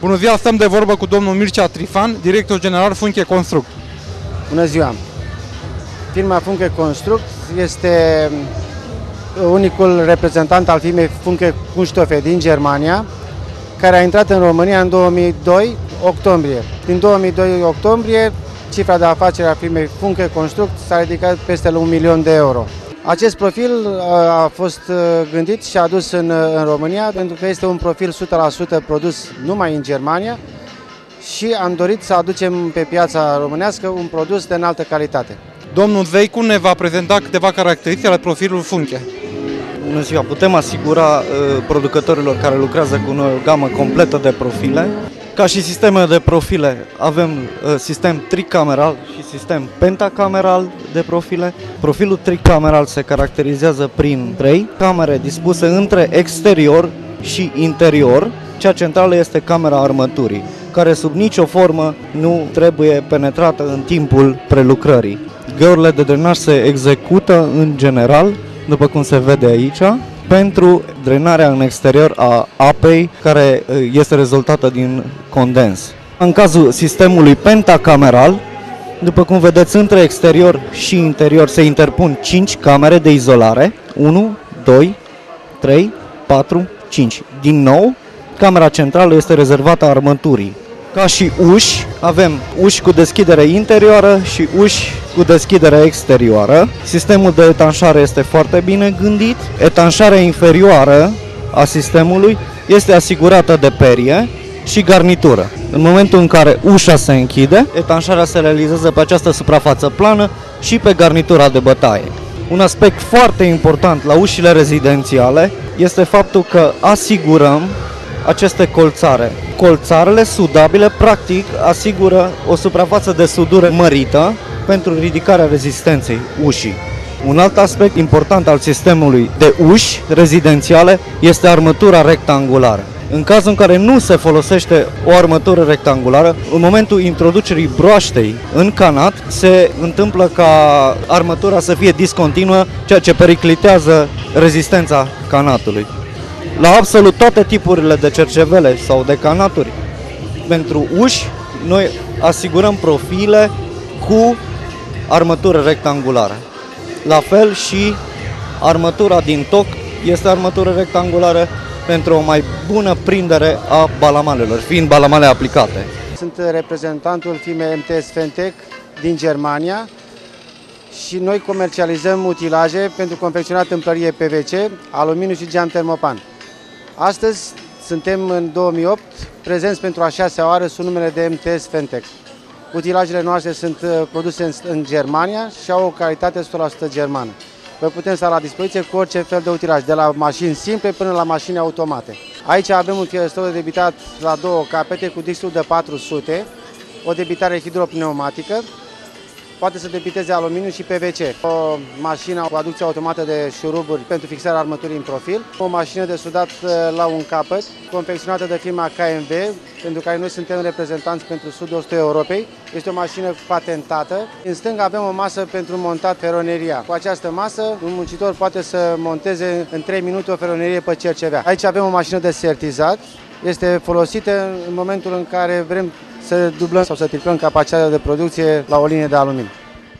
Bună ziua, stăm de vorbă cu domnul Mircea Trifan, director general Funke Construct. Bună ziua! Firma Funke Construct este unicul reprezentant al firmei Funke Kunststoffe din Germania, care a intrat în România în 2002 octombrie. Din 2002 octombrie, cifra de afaceri a firmei Funke Construct s-a ridicat peste 1 milion de euro. Acest profil a fost gândit și adus în România pentru că este un profil 100% produs numai în Germania și am dorit să aducem pe piața românească un produs de înaltă calitate. Domnul Veicu ne va prezenta câteva caracteristici ale profilului Funke. Bună ziua! Putem asigura producătorilor care lucrează cu noi o gamă completă de profile. Ca și sisteme de profile, avem sistem tricameral și sistem pentacameral de profile. Profilul tricameral se caracterizează prin 3 camere dispuse între exterior și interior. Cea centrală este camera armăturii, care sub nicio formă nu trebuie penetrată în timpul prelucrării. Găurile de drenaj se execută în general, după cum se vede aici, pentru drenarea în exterior a apei care este rezultată din condens. În cazul sistemului pentacameral, după cum vedeți, între exterior și interior se interpun 5 camere de izolare. 1, 2, 3, 4, 5. Din nou, camera centrală este rezervată armăturii. Ca și uși, avem uși cu deschidere interioară și uși cu deschidere exterioară. Sistemul de etanșare este foarte bine gândit. Etanșarea inferioară a sistemului este asigurată de perie și garnitură. În momentul în care ușa se închide, etanșarea se realizează pe această suprafață plană și pe garnitura de bătaie. Un aspect foarte important la ușile rezidențiale este faptul că asigurăm aceste colțare. Colțarele sudabile practic asigură o suprafață de sudură mărită pentru ridicarea rezistenței ușii. Un alt aspect important al sistemului de uși rezidențiale este armătura rectangulară. În cazul în care nu se folosește o armătură rectangulară, în momentul introducerii broaștei în canat, se întâmplă ca armătura să fie discontinuă, ceea ce periclitează rezistența canatului. La absolut toate tipurile de cercevele sau de canaturi pentru uși, noi asigurăm profile cu armătură rectangulară. La fel și armătura din toc este armătură rectangulară pentru o mai bună prindere a balamalelor, fiind balamale aplicate. Sunt reprezentantul firmei MTS Fentec din Germania și noi comercializăm utilaje pentru confecționat în plărie PVC, aluminiu și geam termopan. Astăzi suntem în 2008, prezenți pentru a 6-a oară sub numele de MTS Fentec. Utilajele noastre sunt produse în Germania și au o calitate 100% germană. Vă putem sta la dispoziție cu orice fel de utilaj, de la mașini simple până la mașini automate. Aici avem un fierăstrău de debitat la 2 capete cu discul de 400, o debitare hidropneumatică, poate să debiteze aluminiu și PVC. O mașină cu aducție automată de șuruburi pentru fixarea armăturii în profil. O mașină de sudat la un capăt, confecționată de firma KMV, pentru care noi suntem reprezentanți pentru sud-estul Europei. Este o mașină patentată. În stânga avem o masă pentru montat feroneria. Cu această masă, un muncitor poate să monteze în 3 minute o feronerie pe cercevea. Aici avem o mașină de sertizat. Este folosită în momentul în care vrem să dublăm sau să triplăm capacitatea de producție la o linie de aluminiu.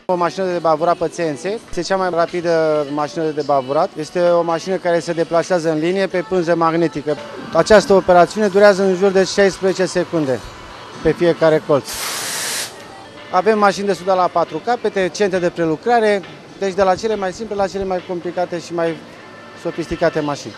O mașină de bavurat pe CNC este cea mai rapidă mașină de bavurat. Este o mașină care se deplasează în linie pe pânză magnetică. Această operațiune durează în jur de 16 secunde pe fiecare colț. Avem mașini de sudat la 4 capete, centre de prelucrare, deci de la cele mai simple la cele mai complicate și mai sofisticate mașini.